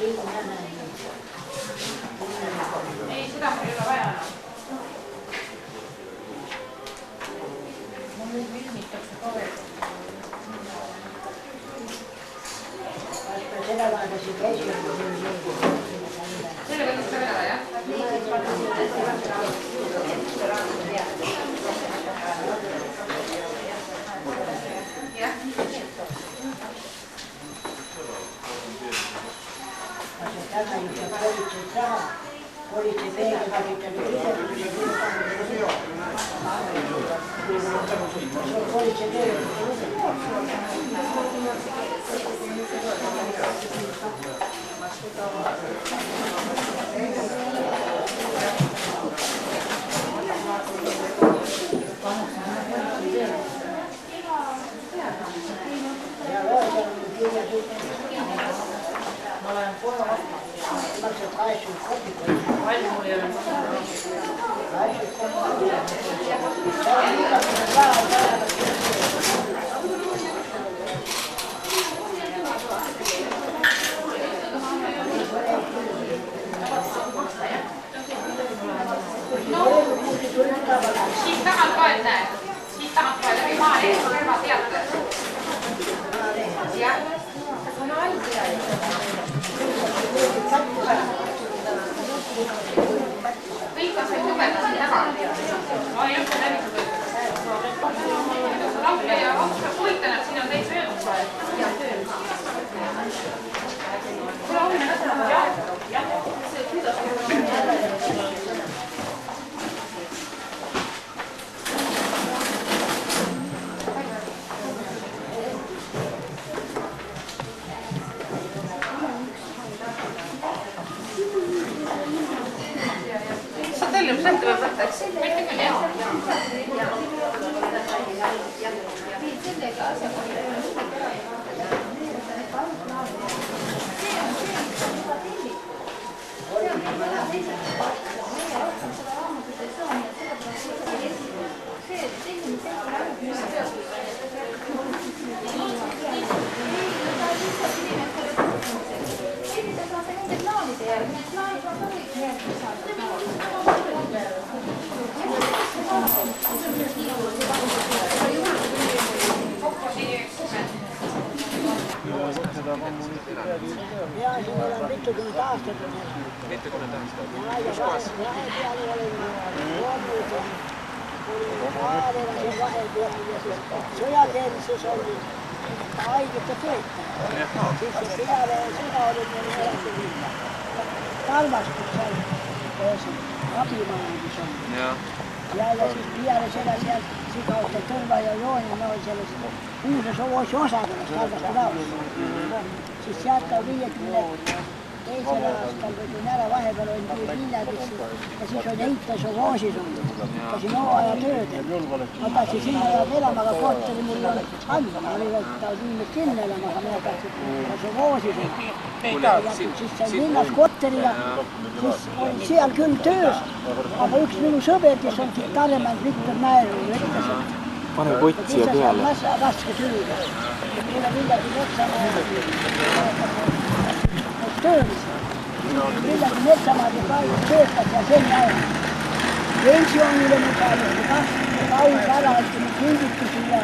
Ei, seda mul ei ole vaja. Mul nüüd filmitakse kohe. Seda vaadasin käisin. Selle võtaks ka vedada, jah? Jah. Täna just politseid raha. Politsei peegel kasitanud politsei peegel Ma olen kohe vastu. maksab 80 kopikut. Palju mul ei ole. Siit tagant ka, et näe. Siit tagant ka läbi maa ees, kõrva teate. Jah. On aina. Kõik on see kõveda siin taga. No ei ole läbi kõveda. Lappe ja otsa puitan, et siin on täitsa öeldud. Kuule, hommine ka seda. Jah. Tellimus ette võib võtta, eks? Mitte küll, jah. Ja, siin on mitukümmend aastat. Mitukümmend aastat? Kus Ja kohas? vahepeal olin luomud ja vahepeal ja siis sõjateenises oli haigete töötaja. Siis sõjaväesõda oli meil Tarvastus seal abimajandus on. Ja siis peale seda sealt Sikauste Tõrva ja Jooni me olin selles uuses osakonnas Tarvastu laulus. Siis sealt on 52. aastal võtsin ära, vahepeal olin küll Viljandis ja siis on Eitas Ovoosis olnud. Käsin hooaja töödel. Ma tahtsin sinna jääda elama, aga korteri mul on andma. Oli võtta inimest sinna elama, aga mina tahtsin Ovoosis olla. Siis sain linnas korteriga, siis olin seal küll töös, aga üks minu sõber, kes on siit Taremand Viktor Mäeru, ütles, et pane pott siia peale. raske süüda. Mulle Viljandi Metsamaad töölis. Viljandi Metsamaad ja palju töötas ja sel ajal. Pensionile nüüd palju, kaus ära, et me kingitusi ja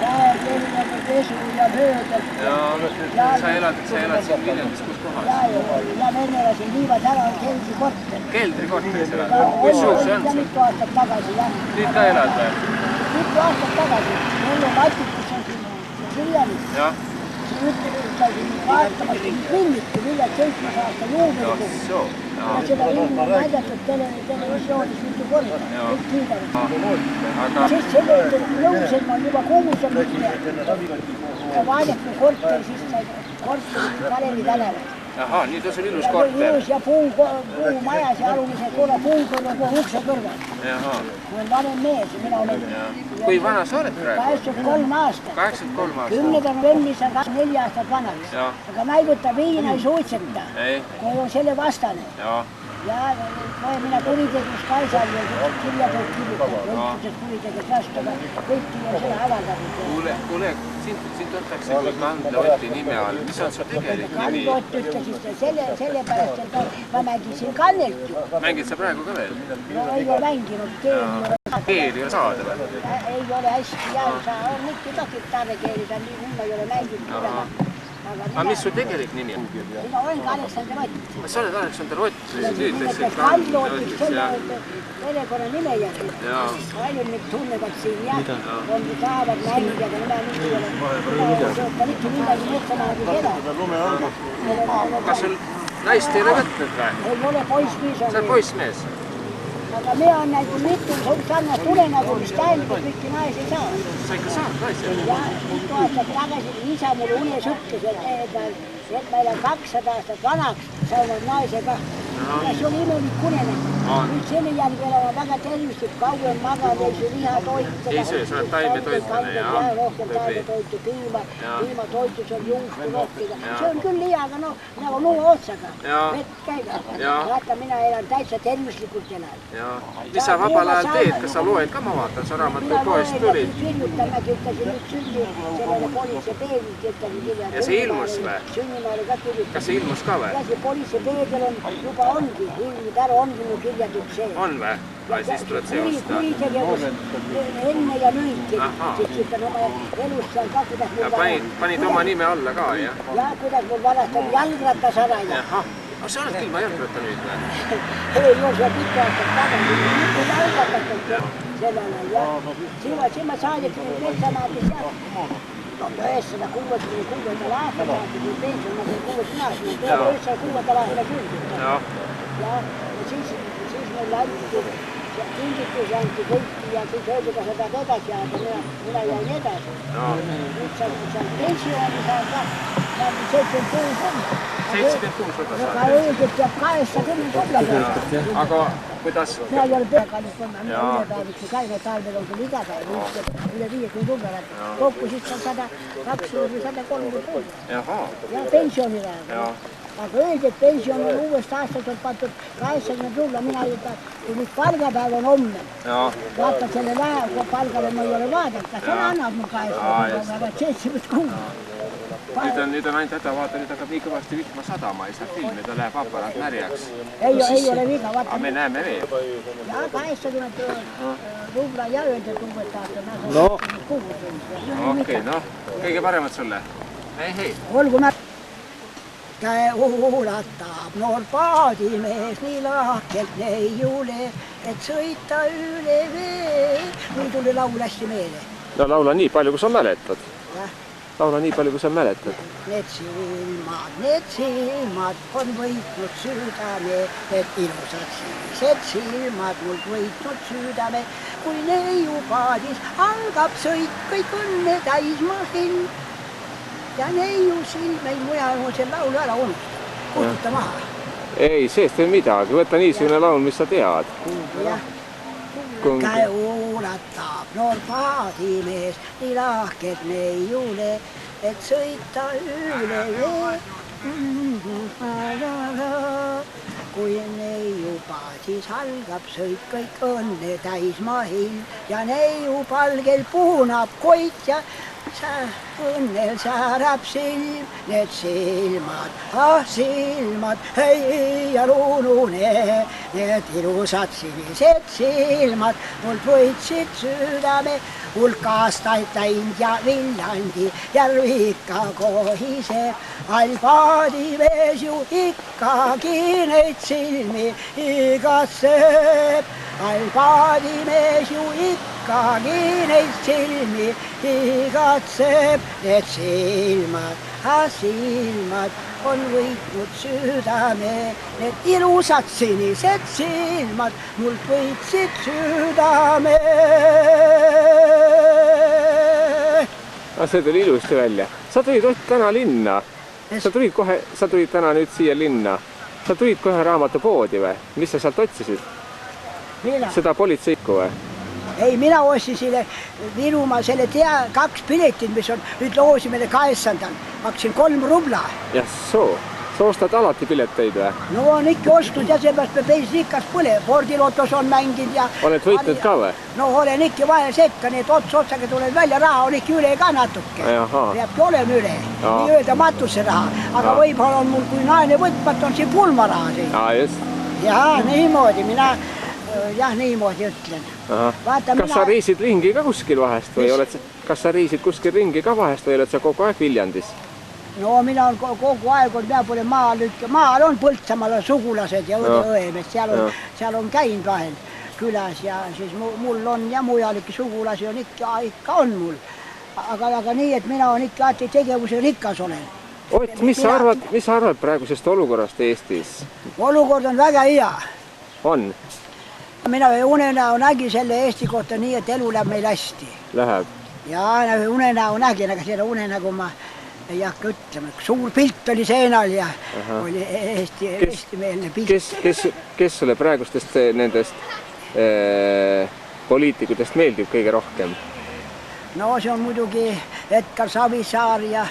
käekeelne pesu ja möödel. Sa elad siin Viljandis, kus kohas? Ja me elasin viivad ära Keldri korter. Keldri korteris elad? Kui suur see on? Ja mitu aastat tagasi, jah. Nüüd ka elad või? Mitu aastat tagasi. Mul on Atikus on siin Viljandis. Jah. Käisin vaatamas, filmiti Viljand 7 aasta juubelikuks. Ja seda filmi on näidatud televisioonis mitu korda. Kõik kiidavad. Siis selle nõusel ma juba kuulutanud ja vaadati korter, siis sai korteri Kalevi tänaval. Ahah, nüüd on sul ilus korter. Ilus ja puumajas ja alumise korra puukõrva kohe ukse kõrval. Ma olen vanem mees ja mina olen... Kui vana sa oled praegu? 83 aastat. 83 aastat. 10. novembris on 24 aastat vanaks. Aga ma ei võta viina, ei suitseta. Kui on selle vastane. Ja minä kuritetus Kaisalla ja kirjatut kirjoittaa, poliittiset kuriteget vastava, kaikki on siellä avaltanut. Kuule, sind tuntakse kõik Andla-Oti nime all. Mis on su tegelik nimi? Andla-Ott ütlesis, sellepärast, et ma mängisin kannelt ju. Mängid sa praegu ka veel? No ei ole mänginud, Keeli on saada või? Ei ole hästi ja on ikka tohib tarrekeelida, nii ma ei ole mänginud. Aga mis su tegelik nimi on? Mina olengi Aleksander Ott. Sa oled Aleksander Ott või siis ütleksid ka Andla-Otist selle perekonna nime järgi. Ainult nüüd tunnevad siin jah, on saavad mängida, aga mina nüüd ei ole. Mina sööta mitte midagi mõtlema nagu seda. Kas sul naist ei ole võtnud või? Ei ole poissmees. Sa oled poissmees? Aga me on näinud mitu sarnast tulenagu, mis tähendab, et kõiki naisi saa. Sa ikka saad naisi? Ja mitu aastat tagasi isa mulle unes ütles, et meil on 200 aastat vanaks saanud naisega. Ja see oli imelik unenägu. Nüüd selle järgi olema väga tervislik, kauem magada, ei söö lihatoitu. Ei söö, sa oled taimetoitlane, jah. Rohkem taimetoitu, piimatoitus on juustu rohkem. See on küll hea, aga nagu nuu otsaga. Vett käiga. Vaata, mina elan täitsa tervislikult elan. Mis sa vabal ajal teed? Kas sa loed ka, ma vaatan, sa raamatut poest tulid? Kirjutame, kirjutasin nüüd sünni sellele politseipeedil, kirjutasin kirja. Ja see ilmus või? Sünnimaale ka kirjutasin. Kas see ilmus ka või? Ja see politseipeedil on juba ongi, ilmid ära ongi mu kirjatud see. On või? Siis tuleb see osta. Kuritegevus enne ja nüüd siis ütlen oma elust seal ka, kuidas mul panid oma nime alla ka, jah? Ja kuidas mul varastanud jalgrattasara ja. Aga sa oled ilma jalgratta nüüd või? Ei ole see pikka aastat tagasi, mitte jalgrattatud sellele ja siin ma saadiksin metsamaadis ja 1966 aastal saadiksin pensiona, kui 6 aastal, 1906 aastal küll. Ja siis meil anti kingitus anti kõiki ja siis öeldi, kas sa tahad edasi jääda, mina jäin edasi. Nüüd sa pensioni saad ka, 76 on. 76 võtta saad? Aga öeldi, et peab 80 rubla peale. Aga kuidas? Mina ei ole peakallist olnud, mina ülepäeviks ja käime talvel on küll iga päev, üle 50 rubla. Kokku siis on 102 või 130 rubla. Ja pensioniraha. Aga öeldi, et pension on uuest aastast on pandud 80 rubla, mina ei ütle, kui nüüd palgapäev on homme. Vaata selle palgale ma ei ole vaadanud, kas see annab mul 80 rubla, aga 76. Nüüd on ainult häda, vaata, nüüd hakkab nii kõvasti vihma sadama, ei saa filmida, läheb aparaat märjaks. Ei ole viga, vaata. Aga me näeme veel. Ja 80 rubla ja öeldi, et uuest aastast on 76. Okei, kõige paremat sulle. Hei. Olgu mä. Käe uulatab noor paadimees nii lahkelt neiule, et sõita üle vee. Mul tuli laul hästi meele. No laula nii palju, kui sa mäletad. Laula nii palju, kui sa mäletad. Need silmad on võitnud südame, need ilusad sinised silmad mul võitnud südame. Kui neiupaadis algab sõit, kõik õnne täis mahin. Ja neiu silmeid mujal on see laulu ära unustada. Kustuta maha. Ei, seest ei midagi. Võta niisugune laul, mis sa tead. Käe uulatab noor paadimees nii lahkelt neiule, et sõita üle vee. Kui neiupaadis algab sõit, kõik õnne täis mahin ja neiupalgel puunab koit ja õnnel säärab silm, need silmad, silmad, ei ja unune, need ilusad sinised silmad mul võitsid südame, hulk aastaid läinud ja Viljandi järv ikka kohiseb, allpaadimees ju ikkagi neid silmi igatseb, allpaadimees ju ikkagi neid silmi igatseb, need silmad on võitnud südame, need ilusad sinised silmad mul võitsid südame. See tuli ilusti välja. Sa tulid Ott täna linna. Sa tulid täna nüüd siia linna. Sa tulid kohe raamatupoodi või? Mis sa sealt otsisid? Seda politseikku või? Ei, mina ossisin Virumaa selle 2 piletit, mis on nüüd loosime 8. Maksin 3 rubla. Jah, soo. sa ostad alati pileteid või? No on ikka ostnud ja seepärast me päris rikas põle. Spordilotos on mänginud ja... Oled võitnud ka või? No olen ikka vahel sekka, nii et otsaga tuleb välja, raha on ikka üle ka natuke. Peabki olema üle, nii-öelda matuse raha. Aga võib-olla on mul, kui naine võtmat, on siin pulmaraha siin. Just. Jaa, niimoodi, mina niimoodi ütlen. Kas sa reisid ringi ka kuskil vahest või oled sa... Kas sa reisid kuskil ringi ka vahest või oled sa kogu aeg Viljandis? No mina olen kogu aeg, mina pole maal on Põltsamaal sugulased ja õemed, seal on käinud vahel külas ja siis mul on ja mujalike sugulasi on ikka on mul. Aga nii, et mina on ikka alati tegevuse rikas olen. Ott, mis sa arvad praegusest olukorrast Eestis? Olukord on väga hea. On? Mina unenäo nägin selle Eesti kohta nii, et elu läheb meil hästi. Läheb? Jaa, unenäo nägin, aga selle unenägu ma ei hakka ütlema. Suur pilt oli seenal ja oli eestimeelne pilt. Kes sulle praegustest nendest poliitikutest meeldib kõige rohkem? No see on muidugi Edgar Savisaar ja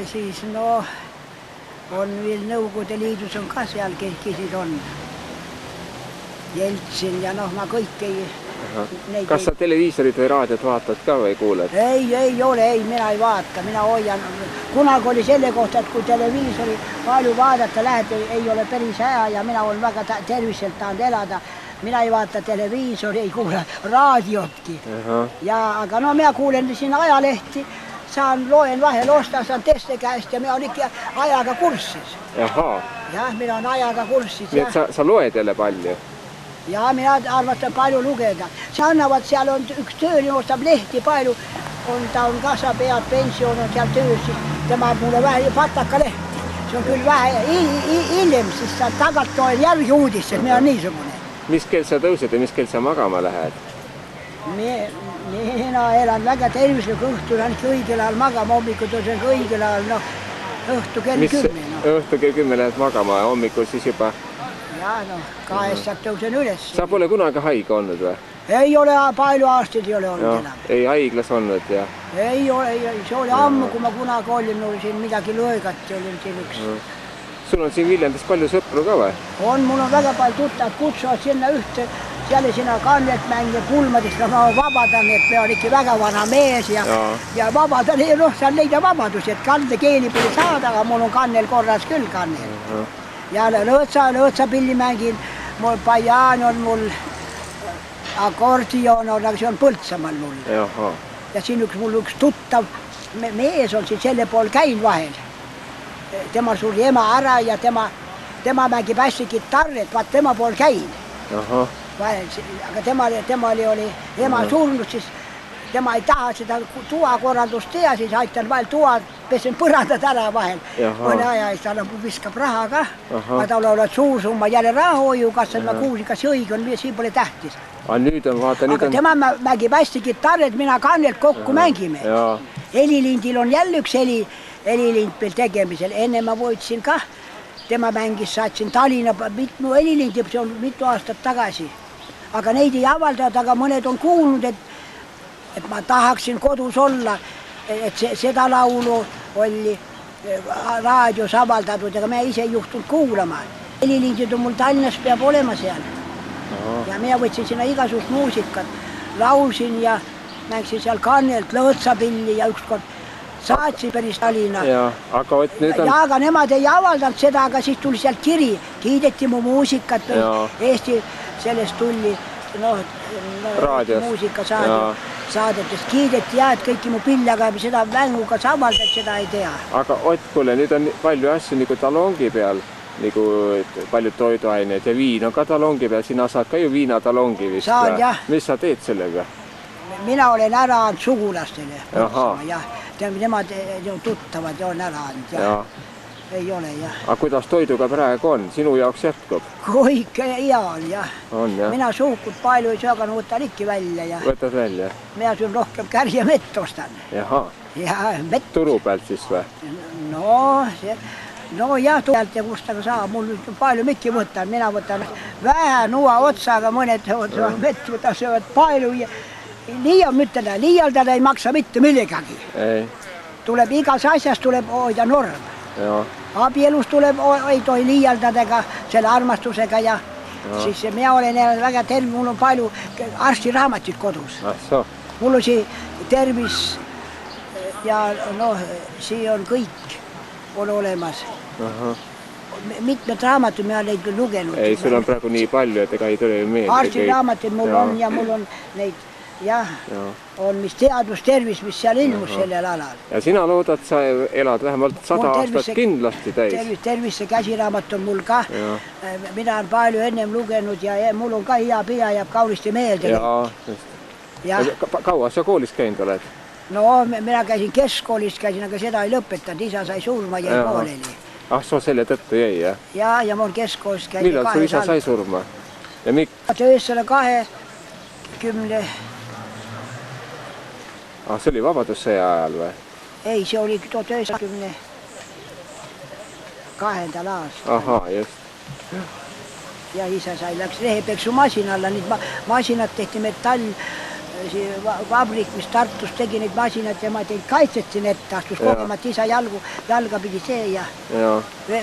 siis on veel Nõukogude Liidus on ka seal, kes on. Jeltsin ja ma kõik ei... Kas sa televiisorit või raadiot vaatad ka või kuuled? Ei ole, mina ei vaata, mina hoian. Kunagi oli selle kohta, et kui televiisori palju vaadata lähed, ei ole päris hea ja mina olen väga terviselt tahanud elada. Mina ei vaata televiisori, ei kuule raadiotki. Aga mina kuulen siin ajalehti, loen vahel osta, saan teste käest ja mina olen ikka ajaga kurssis. Jah, mina olen ajaga kurssis. Nii et sa loed jälle palju? Ja mina arvatan palju lugeda. See annavad, seal on üks tööline, ostab lehti palju, ta on kasapead, pension on seal töös, siis tema mulle vähe pataka lehti. See on küll vähe hiljem, siis sa tagant loen järgi uudised, mina on niisugune. Mis kell sa tõused ja mis kell sa magama lähed? Mina elan väga tervislik õhtul, ainult õigel ajal magama, hommikul tõusen õigel ajal, õhtu kell 10. Õhtu kell 10 lähed magama ja hommikul siis juba... Jaa, kahest tõusen üles. Sa pole kunagi haige olnud või? Ei ole, palju aastaid ei ole olnud enam. Ei haiglas olnud ja? Ei ole, see oli ammu, kui ma kunagi olin, mul siin midagi lõõgati, olin siin üks. Sul on siin Viljandis palju sõpru ka või? On, mul on väga palju tuttavad, kutsuvad sinna ühte, seal sinna kannelt mängida pulmadest, ma vabadan, et me on ikka väga vana mees ja vabadan, saan leida vabadusi, et kandekeeli pole saada, aga mul on kannel korras küll kannel. Ja lõõtsapilli mängin, mul bajaan on mul, akordion on, aga see on Põltsamaal mul. Ja siin mul üks tuttav mees on siin selle pool käinud vahel. Tema suri ema ära ja tema mängib hästi kitarri, et vaat tema pool käin. Aga tema oli ema surnud, siis tema ei taha seda tuakorraldust teha, siis aitan vahel tuad, pesen põrandad ära vahel. Mõne aja eest annab, viskab raha ka. Aga tal oled suur summa jälle rahahoiu, kas ma kuulsin, kas see õige on, siin pole tähtis. Aga tema mängib hästi kitarri, et mina kannelt kokku mängime. Helilindil on jälle üks helilind veel tegemisel. Enne ma võitsin ka, tema mängis, saatsin Tallinna mitmu helilindi, see on mitu aastat tagasi. Aga neid ei avaldada, aga mõned on kuulnud, et ma tahaksin kodus olla, et seda laulu oli raadios avaldatud, aga me ise ei juhtunud kuulama. Helilindid on mul Tallinnas peab olema seal. Ja mina võtsin sinna igasugust muusikat, laulsin ja mängisin seal kannelt, lõõtsapilli ja ükskord saatsin päris Tallinna. Aga nemad ei avaldanud seda, aga siis tuli sealt kiri, kiideti mu muusikat, Eesti sellest tuli muusika saadetest kiideti ja, et kõiki mu pilli, aga seda mänguga sa avaldad, seda ei tea. Aga Ott, kuule, nüüd on palju asju nagu talongi peal, nagu paljud toiduaineid ja viin on ka talongi peal, sina saad ka ju viinatalongi vist. Saan, jah. Mis sa teed sellega? Mina olen ära andnud sugulastele. Nemad tuttavad ja on ära andnud. Ei ole, jah. Aga kuidas toiduga praegu on? Sinu jaoks jätkub? Kõik hea on, jah. Mina suhkut palju ei söö, aga võtan ikka välja. Võtad välja? Mina söön rohkem kärg ja mett ostan. Jaha. Turu pealt siis või? No jah, turu pealt ja kust aga saab. Mul palju mikki võtan. Mina võtan vähe nuua otsa, aga mõned mett võtan, söövad palju. Liialdada ei maksa mitte millegagi. Tuleb igas asjas tuleb hoida norm. Abielus tuleb, ei tohi liialdada ega selle armastusega ja siis mina olen väga terve, mul on palju arstiraamatuid kodus. Mul on siin tervis ja siin on kõik on olemas. Mitmed raamatud ma olen neid küll lugenud. Ei, sul on praegu nii palju, et ega ei tule ju meelde. Arstiraamatud mul on ja mul on neid, on mis teadus, tervis, mis seal ilmus sellel alal. Ja sina loodad, sa elad vähemalt 100 aastat kindlasti täis. Tervis, see käsiraamat on mul ka. Mina olen palju ennem lugenud ja mul on ka hea pea jääb kaunisti meelde. Kaua sa koolis käinud oled? No, mina käisin keskkoolist, aga seda ei lõpetanud. Isa sai surma ja pooleli. So selle tõttu jäi, jah? Ja mul keskkoolist käisin. Millal su isa sai surma? Ja miks? 1920. See oli vabadussõja ajal või? Ei, see oli 1922. aastal. Ahaa, just. Ja isa läks rehepeksu masinalla, need masinad tehti metallvabrik, mis Tartus tegi neid masinad ja ma tein kaitsetsin ette, astus kogemata isa jalga pidi see ja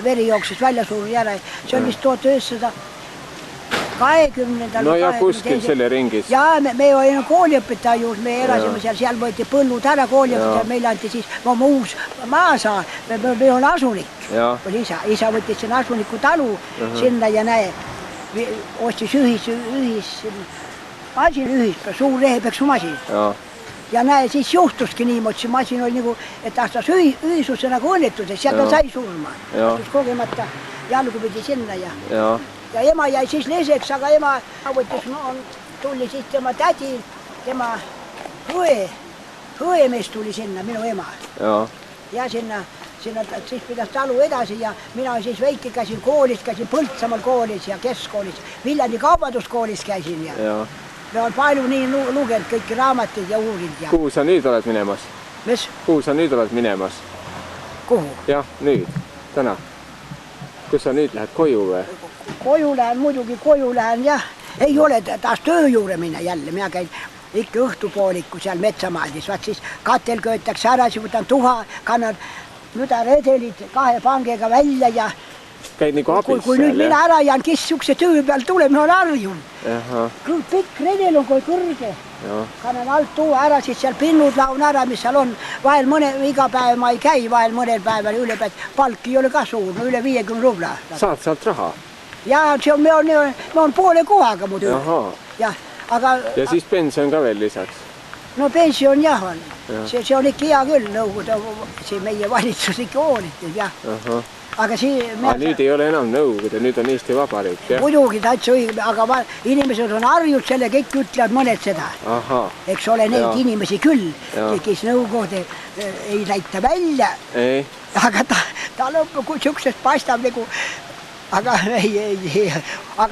veri jooksis välja suuri järe. See on vist 1920. No ja kuskil selle ringis. Ja me olime kooliõpetaja juures, me elasime seal võeti põllud ära kooliõpetaja, meile anti siis oma uus maasaar, me on asunik. Isa võttis sinna asuniku talu sinna ja näe, ostis suur rehepeksu masin. Ja näe, siis juhtuski niimoodi, see masin oli nagu, et astas ühisusse nagu õnnetuses, sealt ta sai surma. Astus kogemata jalgu pidi sinna ja ema jäi siis leseks, aga ema tuli siis tema tädi, tema õemees tuli sinna, minu ema. Ja sinna siis pidas talu edasi ja mina siis väike käisin koolis, käisin Põltsamaal koolis ja keskkoolis, Viljandi kaubanduskoolis käisin ja me olen palju nii lugenud kõiki raamatuid ja uurinud. Kuhu sa nüüd oled minemas? Mis? Kuhu sa nüüd oled minemas? Kuhu? Jah, nüüd, täna. Kus sa nüüd lähed, koju või? Koju lähen, muidugi koju lähen, jah. Ei ole taas töö juurde minna jälle, mina käin ikka õhtupooliku seal metsamaaldis, vaat siis katel köötakse ära, siis võtan tuha, kannan müdaredelid 2 pangega välja ja käid nagu abis kui nüüd mina ära jään, kes siukse töö peal tuleb, ma olen harjunud. Pikk redel on kui kõrge. Kannan alt tuua ära, siis seal pinnud laun ära, mis seal on. Vahel iga päev ma ei käi, vahel mõnel päeval ülepäev. Palk ei ole ka suur, üle 50 rubla. Saad sealt raha? Ja me on poole kohaga mu töö. Ja siis pension ka veel lisaks? No pension jah on. See on ikka hea küll, nõukogude, see meie valitsus ikka hoolitud, jah. Aga nüüd ei ole enam nõukogude, nüüd on Eesti Vabariik, jah? Muidugi täitsa õige, aga inimesed on harjud selle, kõik ütlevad mõned seda. Eks ole neid inimesi küll, kes nõukogude ei näita välja. Aga ta lõppu, kui siuksest paistab nagu, aga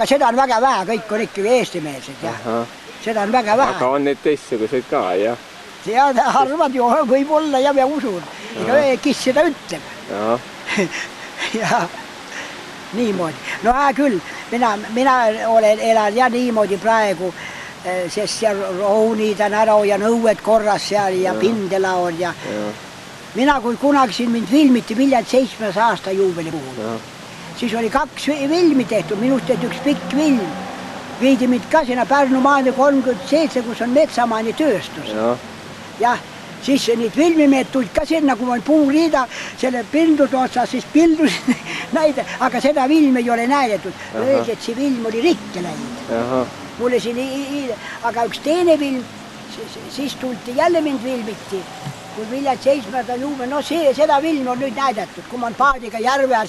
seda on väga vähe, kõik on ikkagi eestimeelsed, jah. Seda on väga vähe. Aga on neid teistsuguseid ka, jah? Ja arvad ju võib olla ja usun, kes seda ütleb. Ja niimoodi. No küll, mina elan ja niimoodi praegu, sest seal rounid on ära ja nõued korras seal ja pindela on ja mina kui kunagi siin mind filmiti Viljandi 7. aasta juubeli puhul. Siis oli 2 filmi tehtud, minust tehti üks pikk film. Viidi mind ka sinna Pärnu maani 37, kus on metsamaani tööstus. Jah, siis need filmimehed tulid ka sinna, kui ma olin puuriida, selle pildud otsas, siis pildusid näide, aga seda film ei ole näidetud. Öeldi, et see film oli rikke läinud. Mulle siin aga üks teine film, siis tulti jälle mind filmiti, kui Viljandi 7. juubel, no seda film on nüüd näidatud, kui ma olen paadiga järve all.